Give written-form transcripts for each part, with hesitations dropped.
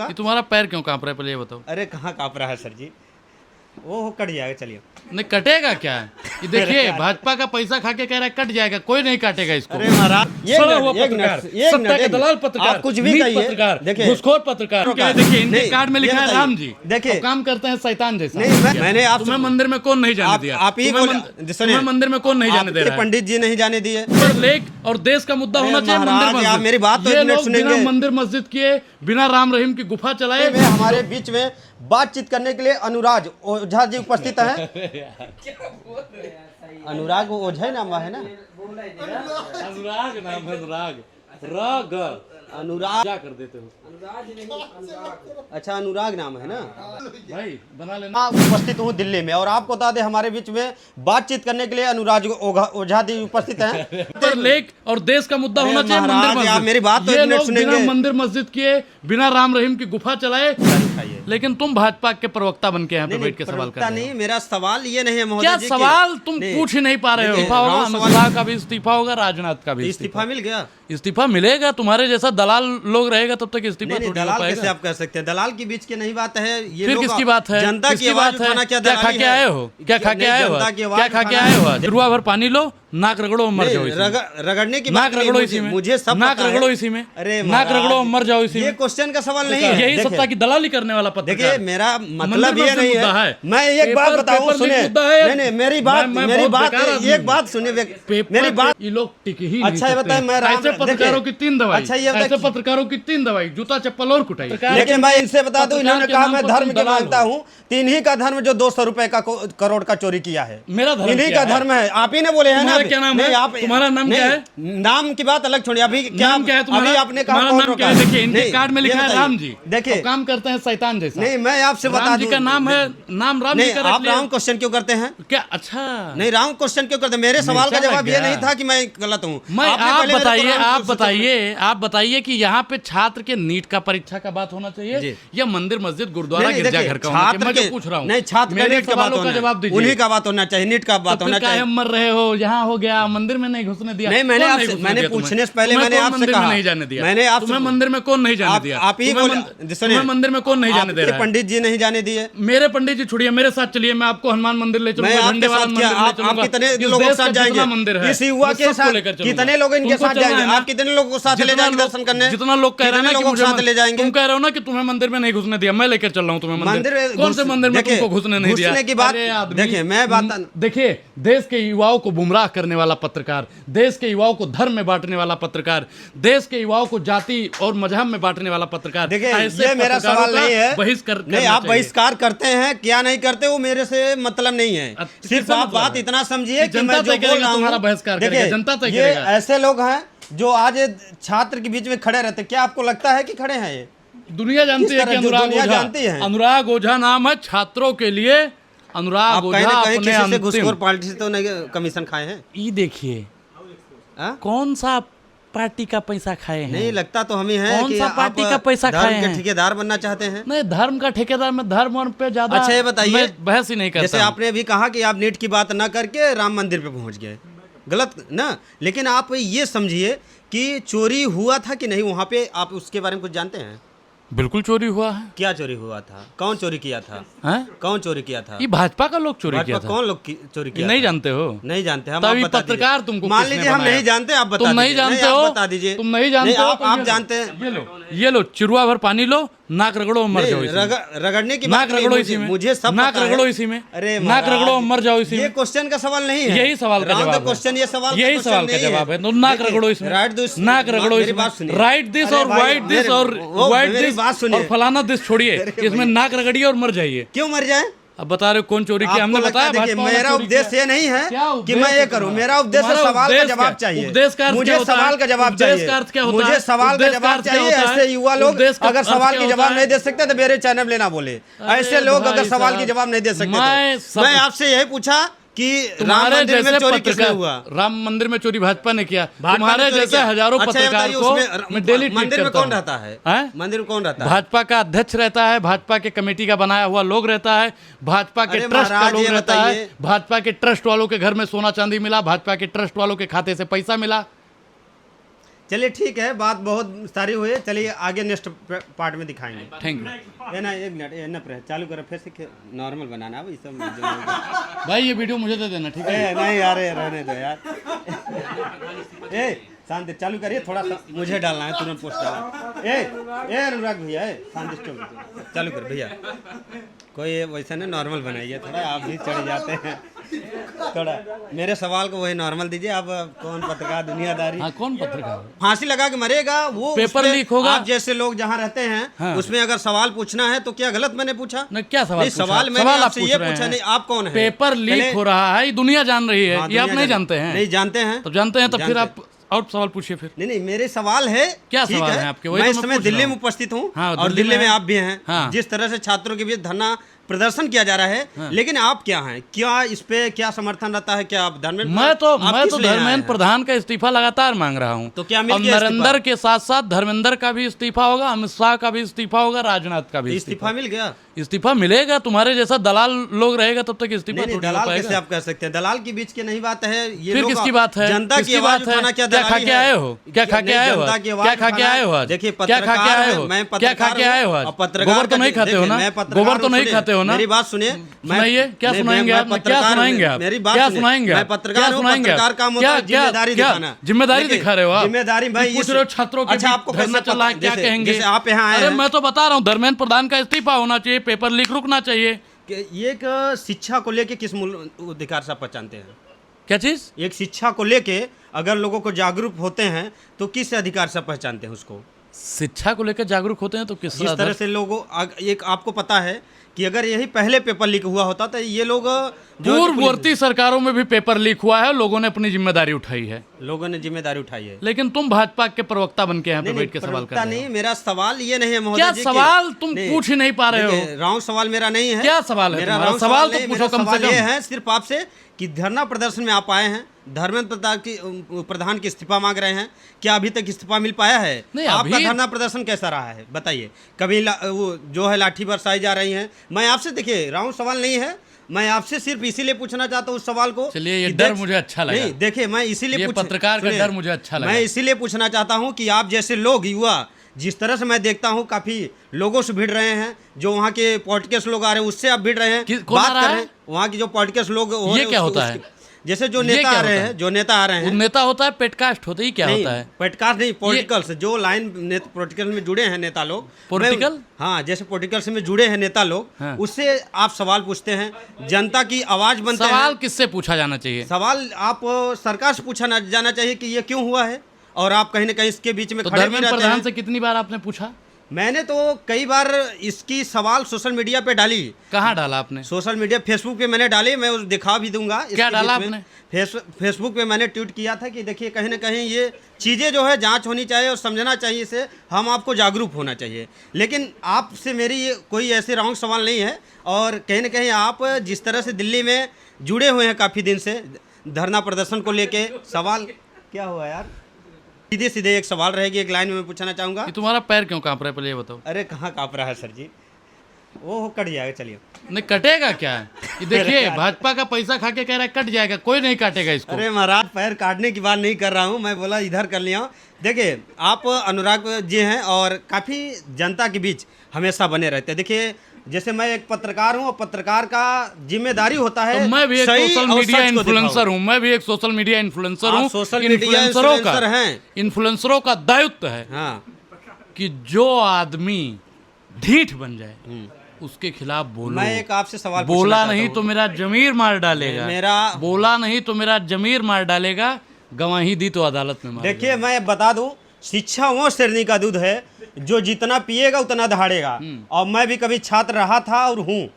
ये तुम्हारा पैर क्यों कांप रहा है, पहले ये बताओ। अरे कहाँ काँप रहा है सर जी, वो कट जाएगा, चलिए। नहीं कटेगा क्या है? ये देखिए भाजपा का पैसा खा के कह रहा है कट जाएगा, कोई नहीं काटेगा इसको। अरे महाराज सड़ा हुआ पत्रकार, सत्ता के दलाल पत्रकार, आप कुछ भी नीच कहिए, पत्रकार, देखिए घुसखोर पत्रकार। क्या है, देखिए इनके नहीं, कार्ड में लिखा है ये राम बताइए, जी, देखिए, तो काम करते हैं शैतान जैसा। नहीं मैंने आप तुम्हें मंदिर में कौन नहीं जाने दिया? आप ही तुम्हें मंदिर में कौन नहीं जाने दे रहा है? पंडित जी नहीं जाने दिए। लेख और देश का मुद्दा होना चाहिए मंदिर महाराज, मस्जिद। आप मेरी बात तो ये एक मिनट लोग बिना सुनेंगे। मंदिर मस्जिद किए, बिना राम रहीम की गुफा चलाए। में हमारे बीच में बातचीत करने के लिए अनुराग ओझा जी उपस्थित हैं। अनुराग ओझा नाम है ना? अनुराग नाम है, अनुराग राग अनुराग क्या कर देते हो अच्छा, अनुराग नाम है ना भाई, बना लेना। हाँ, उपस्थित हूँ दिल्ली में, और आपको बता दें हमारे बीच में बातचीत करने के लिए अनुराग ओझा जी उपस्थित हैं। पर लेख और देश का मुद्दा होना चाहिए महाराज, मंदिर आप मस्जिद। मेरी बात तो ये एक मिनट लोग सुनेंगे। बिना मंदिर मस्जिद किए, बिना राम रहीम की गुफा चलाए, लेकिन तुम भाजपा के प्रवक्ता बन के यहाँ पे बैठ के सवाल कर रहे हो। नहीं, मेरा सवाल ये नहीं है महोदय क्या जी सवाल तुम पूछ ही नहीं पा रहे हो? इस्तीफा होगा, राम अमित सवाल- शाह का भी इस्तीफा होगा, राजनाथ का भी इस्तीफा मिल गया। इस्तीफा मिलेगा। तुम्हारे जैसा दलाल लोग रहेगा तब तक इस्तीफा नहीं, थोड़ी हो दलाल कैसे पाएगा। आप कह सकते हैं? दलाल के बीच की नहीं बात है ये। फिर लोग किसकी बात है? जनता की आवाज उठाना क्या क्या खा दलाली के है? आए हो? क्या खा के नहीं, आए हो? जनता की आवाज क्या खा के उठाना आए है। हो? रुआ भर पानी लो, नाक रगड़ो मर जाओ इसी में। रगड़ने की नाक बात नहीं, रगड़ो इसी में, मुझे सब नाक पता है। रगड़ो इसी में, अरे नाक महाराज, रगड़ो मर जाओ इसी ये में। क्वेश्चन का सवाल नहीं है। यही देखिए, सत्ता की दलाली करने वाला पत्रकार। देखिए मेरा मतलब मंदिर ये मस्जिद नहीं मुद्दा है। है। मैं एक बात पेपर- बताऊं, पेपर सुनिए। लीक मुद्दा है। नहीं, मेरी बात मैं मेरी बहुत बात बेकार आदमी एक हूं। बात सुनिए, पेपर मेरी बात। ये लोग टिक ही नहीं अच्छा, ये बताएं, मैं राम- ऐसे पत्रकारों की 3 दवाई, अच्छा, ये ऐसे बताइए- पत्रकारों की 3 दवाई, जूता चप्पल और कुटाई। लेकिन मैं इनसे बता दूं, इन्होंने पत्रकार के कहा नाम मैं पर धर्म तुम के दलाल मानता हो। हूँ, इन्हीं का धर्म जो 200 रुपए का करोड़ का चोरी किया है। मेरा धर्म इन्हीं क्या का है? धर्म है। आप ही ने बोले हैं ना? तुम्हारा क्या नाम है? नहीं, आप तुम्हारा नाम क्या है? नाम की बात अलग छोड़िए। अभी नाम क्या है तुम्हारा? अभी आपने कहा तुम्हारा कौन नाम रोका क्या है? देखिए इनके नहीं, कार्ड में ये लिखा है बताइए। राम जी, देखिए, तो काम करते हैं शैतान जैसा। नहीं, मैं आपसे बता राम जी दूं, का नाम है, नाम राम जी नहीं, का रख आप लिया। राउंड क्वेश्चन क्यों करते हैं? क्या? अच्छा नहीं, राउंड क्वेश्चन क्यों करते हैं? मेरे सवाल का मिर्चा जवाब लग ये गया। नहीं था कि मैं गलत हूँ। मैं आपने आप पहले मेरे को बताइए, round आप क्वेश्चन बताइए, आप बताइए कि यहाँ पे छात्र के नीट का परीक्षा का बात होना चाहिए जी। या मंदिर मस्जिद गुरुद्वारा नहीं, गिरजा देखिए, घर का होना चाहिए? मैं जो के- पूछ रहा हूँ, नहीं, छात्र का मेरे नीट का बात सवालों होना का जवाब दीजिए। उन्हीं का बात होना चाहिए, नीट का बात तो होना फिर काहे चाहिए। मर रहे हो? यहाँ हो गया, मंदिर में नहीं घुसने दिया। नहीं, मैंने कौन आपसे- घुसने मैंने दिया तुम्हें? पूछने से पहले तुम्हें मैंने कौन आपसे मंदिर में कहा। नहीं जाने दिया? मैंने आपसे- तुम्हें मंदिर में कौन नहीं जाने दिया? आप ही तुम्हें बोले- तुम्हें मंदिर में कौन नहीं जाने दे रहा है? पंडित जी नहीं जाने दिए। मेरे पंडित जी छोड़िए, मेरे साथ चलिए, मैं आपको हनुमान मंदिर ले चलूंगा, मैं झंडे आपके वाला साथ मंदिर क्या? ले आप चलूंगा। कितने इस लोगों के देश साथ का जितना जाएंगे? मंदिर है, इस युवा मैं के सबको साथ लेकर चलूंगा। कितने लोग इनके तुमको साथ चलना जाएंगे? है ना? आप कितने लोगों को साथ ले जितना जाएंगे लोग- दर्शन करने? जितना लोग कह रहे हैं ना कितने कि लोगों को मुझे साथ ले जाएंगे? तुम कह रहे हो ना कि तुम्हें मंदिर में नहीं घुसने दिया, मैं लेकर चल रहा हूँ तुम्हें मंदिर। कौन से मंदिर में देखिए, तुमको घुसने नहीं दिया? घुसने की बात- अरे आदमी, देखिए, मैं बात- देखिए देश के युवाओं को गुमराह करने वाला पत्रकार, देश के युवाओं को धर्म में बांटने वाला पत्रकार, देश के युवाओं को जाति और मजहब में बांटने वाला पत्रकार, देखिए, ऐसे ये मेरा पत्रकारों सवाल का नहीं है। बहिष्कार नहीं, करना आप चाहिए। बहिष्कार करते हैं क्या नहीं करते वो मेरे से मतलब नहीं है। किससे सिर्फ आप मतलब बात है? इतना समझिए कि जनता मैं जो तय बोल करेगा, रहा हूँ, तुम्हारा बहिष्कार करेगा, देखिए, जनता तय ये करेगा। ऐसे लोग हैं जो आज छात्र के बीच में खड़े रहते हैं। क्या आपको लगता है कि खड़े हैं ये? दुनिया जानती किस है कि तरह जो अनुराग दुनिया ओझा, जानती है? अनुराग ओझा नाम है छात्रों के लिए। अनुराग आप ओझा कहीं ना कहीं अपने किसी से घुसखोर अंतिम, पार्टी से तो नहीं कमीशन खाए हैं? ये देखिए हाँ? कौन सा पार्टी का पैसा खाए हैं? नहीं लगता तो हम ही हैं कौन कि सा आप पार्टी का पैसा धर्म खाए के हैं? ठेकेदार बनना चाहते हैं। नहीं, धर्म का ठेकेदार, मैं धर्म और पे ज्यादा अच्छा, ये बताइए, मैं बहस ही नहीं करता जैसे हूं। आपने अभी कहा कि आप नीट की बात ना करके राम मंदिर पे पहुंच गए, गलत ना? लेकिन आप ये समझिए कि चोरी हुआ था कि नहीं वहाँ पे, आप उसके बारे में कुछ जानते हैं? बिल्कुल चोरी हुआ है। क्या चोरी हुआ था? कौन चोरी किया था? हैं? कौन चोरी किया था? ये भाजपा का लोग चोरी किया भाजपा था। कौन लोग चोरी ये किया नहीं था? जानते हो? नहीं जानते हम। तभी आप बता पत्रकार दीजिए। तुमको मान किसने लीजिए हम बनाया? नहीं जानते, आप बता तुम नहीं दीजिए। जानते आप हो? बता दीजिए। तुम नहीं जानते हो? तो आप ये जानते हैं। ये लो चिरुआ भर पानी लो, नाक रगड़ो और मर नहीं, जाओ इसी में। रगड़ने की नाक बात नहीं, रगड़ो इसी में, मुझे सब नाक पता है। रगड़ो इसी में, अरे नाक महाराज, रगड़ो और मर जाओ इसी ये में। क्वेश्चन का सवाल नहीं है। यही सवाल का Round the जवाब है। question, ये सवाल यही question सवाल का नहीं जवाब है। तो नाक देखिए, रगड़ो इसमें, right this- नाक रगड़ो मेरी इसमें, बात सुनिए। राइट दिस अरे और भाई, वाइट दिस और वो वाइट मेरी दिस बात सुनिए। और फलाना दिस छोड़िए, इसमें नाक रगड़िए और मर जाइए। क्यों मर जाए? अब बता रहे हो कौन चोरी किया? हमने आपको लगता बताया है, देखिए, भाजपा वाला मेरा चोरी उपदेश किया। ये नहीं है क्या कि उपदेश मैं है ये करूं। तुम्हारा? मेरा उपदेश है तुम्हारा सवाल का उपदेश जवाब क्या? चाहिए। उपदेश का अर्थ क्या मुझे होता है? सवाल का जवाब उपदेश चाहिए। का अर्थ क्या होता मुझे है? सवाल का उपदेश का जवाब अर्थ क्या चाहिए। होता है? ऐसे युवा लोग उपदेश का अगर अर्थ सवाल क्या के होता जवाब है? नहीं दे सकते तो मेरे चैनल में ना बोले। ऐसे लोग भाई अगर सवाल के साहब, जवाब नहीं दे सकते मैं तो मैं आपसे यही पूछा कि राम तुम्हारे मंदिर में जैसे चोरी किसने पत्रकार, हुआ? राम मंदिर में चोरी भाजपा ने किया। भाजपा ने तुम्हारे चोरी जैसे किया। हजारों अच्छा, ये पत्रकार बताइए, को उसमें मैं डेली ट्वीट मंदिर में करता कौन हूं। रहता है? हैं? मंदिर में कौन रहता है? भाजपा का अध्यक्ष रहता है, भाजपा के कमेटी का बनाया हुआ लोग रहता है, भाजपा के अरे ट्रस्ट का महाराज, लोग ये रहता है, बताइए। भाजपा के ट्रस्ट वालों के घर में सोना चांदी मिला, भाजपा के ट्रस्ट वालों के खाते से पैसा मिला। चलिए ठीक है, बात बहुत सारी हुई है, चलिए आगे नेक्स्ट पार्ट में दिखाएंगे। थैंक यू ये ना एक मिनट, ये ना चालू करो फिर से, नॉर्मल बनाना अब ये सब भाई, ये वीडियो मुझे दे देना, ठीक है? नहीं यार, ये रहने दो यार। ए शांति, चालू करिए, थोड़ा सा मुझे डालना है, तुरंत पोस्ट डालना। ए अनुराग भैया, शांति स्टॉप चालू कर भैया। कोई वैसा ना नॉर्मल बनाइए, थोड़ा आप भी चढ़ जाते हैं थोड़ा। मेरे सवाल को वही नॉर्मल दीजिए। आप कौन पत्रकार, दुनियादारी? हाँ, कौन पत्रकार? फांसी लगा के मरेगा वो, पेपर उसमें लीक होगा। आप जैसे लोग जहाँ रहते हैं हाँ। उसमें अगर सवाल पूछना है तो क्या गलत मैंने पूछा? नहीं, क्या सवाल नहीं, पूछा? सवाल मैंने सवाल आप आपसे पूछ ये रहे पूछा हैं। नहीं, आप कौन है? पेपर लीक हो रहा है, ये दुनिया जान रही है, हाँ, ये आप दुनिया नहीं जान- जानते हैं? नहीं जानते हैं। तब जानते हैं, तब फिर जानते आप और सवाल पूछिए फिर। नहीं, मेरे सवाल है। क्या ठीक सवाल है आपके? वही मैं तो इस मैं समय पूछ दिल्ली रहा में हूँ। उपस्थित हूँ हाँ, और दिल्ली दिल्ली में में आप भी हैं। हाँ। जिस तरह से छात्रों के बीच धरना प्रदर्शन किया जा रहा है, लेकिन आप क्या हैं? क्या इस पे क्या समर्थन रहता है? क्या आप धर्मेंद्र? मैं तो आप किस लिए आए धर्मेंद्र हैं? प्रधान का इस्तीफा लगातार मांग रहा हूँ। तो क्या मिल और गया इस्तीफा? नरेंद्र के साथ साथ धर्मेंद्र का भी इस्तीफा होगा, अमित शाह का भी इस्तीफा होगा, राजनाथ का भी इस्तीफा मिल गया? इस्तीफा मिलेगा। तुम्हारे जैसा दलाल लोग रहेगा तब तक इस्तीफा नहीं, थोड़ी हो दलाल पाएगा। कैसे आप कह सकते हैं? दलाल के बीच की नहीं बात है ये। फिर लोग किसकी बात है? जनता की किसकी आवाज बात है? उठाना क्या क्या खा दलाली के है? आए हो? क्या खा के नहीं, आए हो? जनता की आवाज क्या खा के उठाना आए हो आज? देखिए, क्या खा के आए हो? मैं क्या खा के आए हो आज? गोबर तो नहीं खाते हो ना? गोबर तो नहीं खाते हो ना? मेरी बात सुनिए। सुनाइए, क्या सुनाएंगे आप? क्या सुनाएंगे आप? मेरी बात क्या सुनिए। सुनाएंगे मैं आप? पत्रकार क्या हूँ, सुनाएंगे आप? पत्रकार काम होता है जिम्मेदारी दिखाना। जिम्मेदारी देखिए, दिखा रहे हो आप? जिम्मेदारी भाई पूछ रहे हो छात्रों के अच्छा, बीच आपको धरना कैसे चल रहा है, क्या जैसे- कहेंगे? जैसे आप यहाँ आए अरे हैं। मैं तो बता रहा हूँ, धर्मेंद्र प्रधान का इस्तीफा होना चाहिए, पेपर लीक रुकना चाहिए। कि ये एक शिक्षा को लेके किस मूल अधिकार से आप पहचानते हैं? क्या चीज? एक शिक्षा को लेके अगर लोगों को जागरूक होते हैं तो किस अधिकार से पहचानते हैं उसको? शिक्षा को लेकर जागरूक होते हैं तो किस जिस तरह से लोगों एक आपको पता है कि अगर यही पहले पेपर लीक हुआ होता तो ये लोग जो पूर्ववर्ती सरकारों में भी पेपर लीक हुआ है, लोगों ने अपनी जिम्मेदारी उठाई है। लोगों ने जिम्मेदारी उठाई है। लेकिन तुम भाजपा के प्रवक्ता बन के यहाँ पे नहीं, बैठ के सवाल कर प्रवक्ता रहे नहीं, हो। मेरा सवाल ये नहीं है महोदय क्या जी सवाल तुम पूछ ही नहीं पा रहे हो? राउंड सवाल मेरा नहीं है। क्या सवाल है मेरा तुम्हारा? राउंड सवाल तो नहीं, पूछो मेरा कम से सवाल कम। ये है सिर्फ आपसे कि धरना प्रदर्शन में आप आए हैं, धर्मेंद्र प्रधान की इस्तीफा मांग रहे हैं, क्या अभी तक इस्तीफा मिल पाया है? नहीं, आपका अभी- धरना प्रदर्शन कैसा रहा है बताइए? कभी वो जो है लाठी बरसाई जा रही है। मैं आपसे, देखिए राउंड सवाल नहीं है, मैं आपसे सिर्फ इसीलिए पूछना चाहता हूँ उस सवाल को। चलिए, ये कि डर मुझे अच्छा लगा। नहीं, देखिए मैं इसीलिए ये पत्रकार का सुनिए, डर मुझे अच्छा लगा। मैं इसीलिए पूछना चाहता हूँ कि आप जैसे लोग, युवा, जिस तरह से मैं देखता हूँ काफी लोगों से भिड़ रहे हैं, जो वहाँ के पॉलिटिकस लोग आ रहे हैं उससे आप भिड़ रहे हैं, कौन आ बात रहा कर है? रहे हैं वहाँ की जो पॉलिटिकस लोग हो रहे ये हैं, क्या होता है? जैसे जो ये नेता क्या आ रहे होता हैं, है? जो नेता आ रहे वो हैं, नेता होता है, पेडकास्ट होता है, क्या होता है? पॉडकास्ट नहीं, पॉलिटिकल्स, जो लाइन पॉलिटिकल में जुड़े हैं नेता लोग। पॉलिटिकल? हाँ, जैसे पॉलिटिकल्स में जुड़े हैं नेता लोग, हाँ। उससे आप सवाल पूछते हैं, जनता की आवाज बनते हैं। सवाल किससे पूछा जाना चाहिए? सवाल आप सरकार से पूछा जाना चाहिए कि ये क्यों हुआ है, और आप कहीं ना कहीं इसके बीच में तो खड़े भी धर्मेंद्र रहते प्रधान हैं। से कितनी बार आपने पूछा? मैंने तो कई बार इसकी सवाल सोशल मीडिया पे डाली। कहाँ डाला आपने? सोशल मीडिया, फेसबुक पे मैंने डाली, मैं दिखा भी दूंगा। क्या डाला आपने? फेसबुक पे मैंने ट्वीट किया था कि देखिए कहीं ना कहीं ये चीज़ें जो है जांच होनी चाहिए और समझना चाहिए, इसे हम आपको जागरूक होना चाहिए। लेकिन आपसे मेरी ये कोई ऐसे रॉन्ग सवाल नहीं है, और कहीं ना कहीं आप जिस तरह से दिल्ली में जुड़े हुए हैं काफ़ी दिन से धरना प्रदर्शन को लेके, सवाल क्या हुआ यार? सीधे सीधे एक सवाल रहेगी, एक लाइन में मैं पूछना चाहूँगा। ये तुम्हारा पैर क्यों कांप रहा है, पहले ये बताओ। अरे कहाँ काँप रहा है सर जी? वो कट जाएगा, चलिए। नहीं, कटेगा क्या? ये देखिए, भाजपा का पैसा खा के कह रहा है कट जाएगा, कोई नहीं काटेगा इसको। अरे महाराज, पैर काटने की बात नहीं कर रहा हूँ, मैं बोला इधर कर लिया हूँ। देखिए, आप अनुराग जी हैं और काफ़ी जनता के बीच हमेशा बने रहते हैं। देखिए, जैसे मैं एक पत्रकार हूँ और पत्रकार का जिम्मेदारी होता है तो मैं भी एक सही सोशल और मीडिया सच को इन्फ्लुएंसर दिखाओ। हूँ। मैं भी एक सोशल मीडिया इन्फ्लुएंसर आप हूँ। सोशल मीडिया इन्फ्लुएंसर हैं। इन्फ्लुएंसरों का दायित्व है हाँ, कि जो आदमी ढीठ बन जाए उसके खिलाफ बोलो। मैं एक आपसे सवाल बोला पूछना नहीं चाहता तो मेरा जमीर मार डालेगा। मेरा- बोला नहीं तो मेरा जमीर मार डालेगा। गवाही दी तो अदालत में मार देखिए, मैं बता दूं, शिक्षा वो शेरनी का दूध है जो जितना पिएगा उतना दहाड़ेगा। और मैं भी कभी छात्र रहा था और हूँ,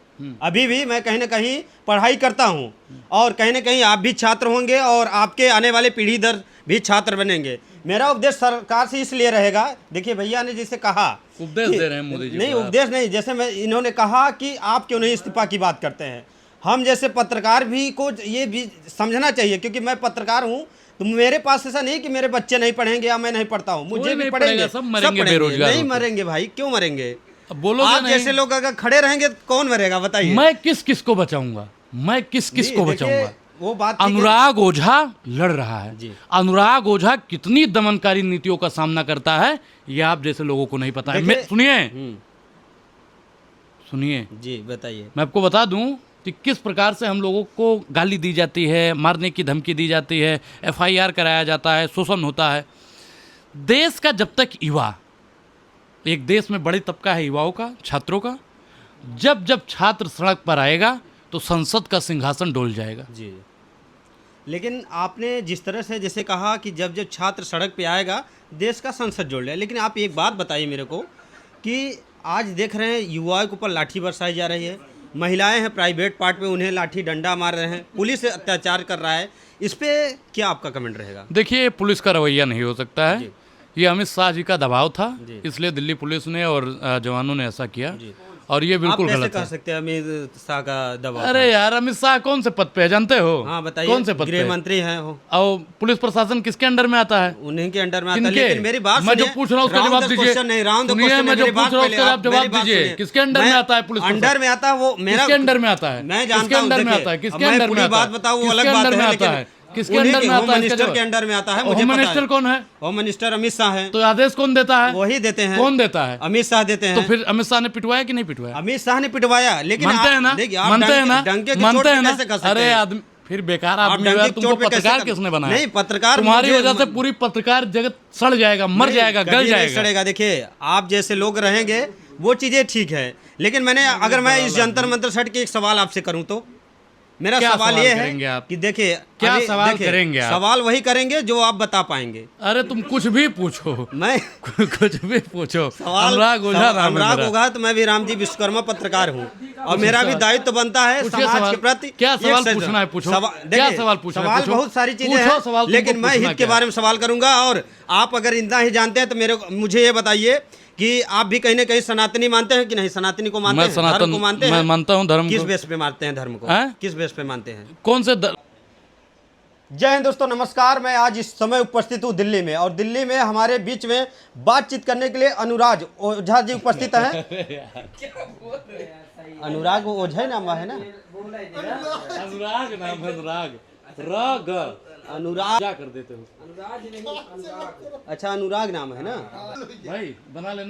अभी भी मैं कहीं ना कहीं पढ़ाई करता हूँ, और कहीं ना कहीं आप भी छात्र होंगे और आपके आने वाले पीढ़ी दर भी छात्र बनेंगे। मेरा उपदेश सरकार से इसलिए रहेगा, देखिए भैया ने जैसे कहा, उपदेश दे रहे हैं मोदी जी नहीं को आप। उपदेश नहीं, जैसे मैं इन्होंने कहा कि आप क्यों नहीं इस्तीफा की बात करते हैं। हम जैसे पत्रकार भी को ये भी समझना चाहिए, क्योंकि मैं पत्रकार हूँ, तो मेरे पास ऐसा नहीं कि मेरे बच्चे नहीं पढ़ेंगे या मैं नहीं पढ़ता हूँ, मुझे भी नहीं पढ़ेंगे, पढ़ेगा, सब मरेंगे बेरोजगार नहीं होके। मरेंगे भाई, क्यों मरेंगे? अब बोलोगे आप नहीं। जैसे लोग अगर खड़े रहेंगे तो कौन मरेगा बताइए? मैं किस किस को बचाऊंगा? मैं किस किस जी, को देखिए, बचाऊंगा? वो बात थी कि- अनुराग ओझा लड़ रहा है। जी। अनुराग ओझा कितनी दमनकारी नीतियों का सामना करता है ये आप जैसे लोगों को नहीं पता है। देखिए- सुनिए सुनिए, जी बताइए। मैं आपको बता दूं कि किस प्रकार से हम लोगों को गाली दी जाती है, मारने की धमकी दी जाती है, FIR कराया जाता है, शोषण होता है। देश का जब तक युवा, एक देश में बड़ी तबका है युवाओं का, छात्रों का, जब जब छात्र सड़क पर आएगा तो संसद का सिंहासन डोल जाएगा। जी, लेकिन आपने जिस तरह से जैसे कहा कि जब जब छात्र सड़क पे आएगा देश का संसद जोड़ लिया, लेकिन आप एक बात बताइए मेरे को कि आज देख रहे हैं युवाओं के ऊपर लाठी बरसाई जा रही है, महिलाएं हैं प्राइवेट पार्ट में उन्हें लाठी डंडा मार रहे हैं, पुलिस अत्याचार कर रहा है, इस पे क्या आपका कमेंट रहेगा? देखिए, पुलिस का रवैया नहीं हो सकता है। जी। ये अमित शाह जी का दबाव था, जी। इसलिए दिल्ली पुलिस ने और जवानों ने ऐसा किया, जी। और ये आप बिल्कुल कैसे गलत कह है। सकते हैं अमित शाह का दबाव? अरे यार, अमित शाह कौन से पद पे है जानते हो? हाँ बताइए। कौन से पद गृह पे? मंत्री हैं वो, और पुलिस प्रशासन किसके अंडर में आता है? उन्हीं के अंडर में आता है। किनके? लेकिन मेरी बात मैं जो सुनिए, पूछ रहा हूँ उसका round जवाब the दीजिए। question नहीं, round the सुनिए, question मैं जो मेरी बात पूछ रहा हूँ पहले उसका आप जवाब मेरी बात दीजिए। सुनिए। किसके अंडर में आता है पुलिस अंडर प्रशासन? में आता है वो मेरा किसके अंडर में आता है? मैं किसके जानता हूँ। अंडर में देखिए, आता है? किसके अब मैं अंडर पूरी में आता बात है? बताऊँ वो किसके अलग बात अंडर में है, आता लेकिन है? किसके उन्हीं अंडर के में आता होम है? मिनिस्टर के अंडर में आता है, मुझे होम पता मिनिस्टर है। कौन है? होम मिनिस्टर अमित शाह है। तो आदेश कौन देता है? वही देते हैं। कौन देता है? अमित शाह देते तो हैं। फिर अमित शाह ने पिटवाया कि नहीं पिटवाया? अमित शाह ने पिटवाया, लेकिन मानते हैं ना? देखिए, आप मानते हैं ना? डंके की चोट मानते पे हैं ना? कैसे कर सकते अरे हैं? आदमी, फिर बेकार आप आदमी डंके हो यार। की तुमको चोट पे कैसे पत्रकार कर- किसने बनाया? नहीं, पत्रकार तुम्हारी मुझे- वजह से पूरी पत्रकार जगत सड़ जाएगा, मर नहीं, जाएगा, कभी गल नहीं जाएगा। सड़ेगा। देखिए, आप जैसे लोग रहेंगे वो चीजें ठीक है, लेकिन मैंने अगर मैं इस जंतर मंतर सट के एक सवाल आपसे करूं तो मेरा क्या सवाल सवाल ये करेंगे है आप? कि देखिए, क्या अभी सवाल देखिए, करेंगे आप? सवाल वही करेंगे जो आप बता पाएंगे। अरे तुम कुछ भी पूछो, मैं कुछ भी पूछो। सवाल अनुराग ओझा नाम है अनुराग मेरा। ओझा, तो मैं भी रामजी विश्वकर्मा पत्रकार हूँ और मेरा भी दायित्व बनता है पूछिए समाज सवाल। के प्रति। क्या एक सवाल सज्जन- पूछना है पूछो। देखिए, क्या सवाल पूछना है सवाल पूछो। बहुत सारी चीजें पूछो हैं, सवाल, तुमको लेकिन मैं पूछना हित के क्या बारे में सवाल करूंगा, और आप अगर इतना ही जानते हैं तो मुझे ये बताइए कि आप भी कहीं ना कहीं सनातनी मानते हैं कि नहीं? सनातनी को मानते मैं हैं, सनातन, धर्म को मानते मैं हैं? मानता हूँ धर्म किस को। बेस पे मानते हैं धर्म को? हैं? किस बेस पे मानते हैं? कौन से जय हिंद दोस्तों, नमस्कार। मैं आज इस समय उपस्थित हूँ दिल्ली में, और दिल्ली में हमारे बीच में बातचीत करने के लिए अनुराग ओझा जी उपस्थित हैं। अनुराग ओझा ही नाम है ना? अनुराग नाम है, अनुराग। राग अनुराग क्या कर देते हो? अच्छा, अनुराग नाम है ना? भाई बना लेना।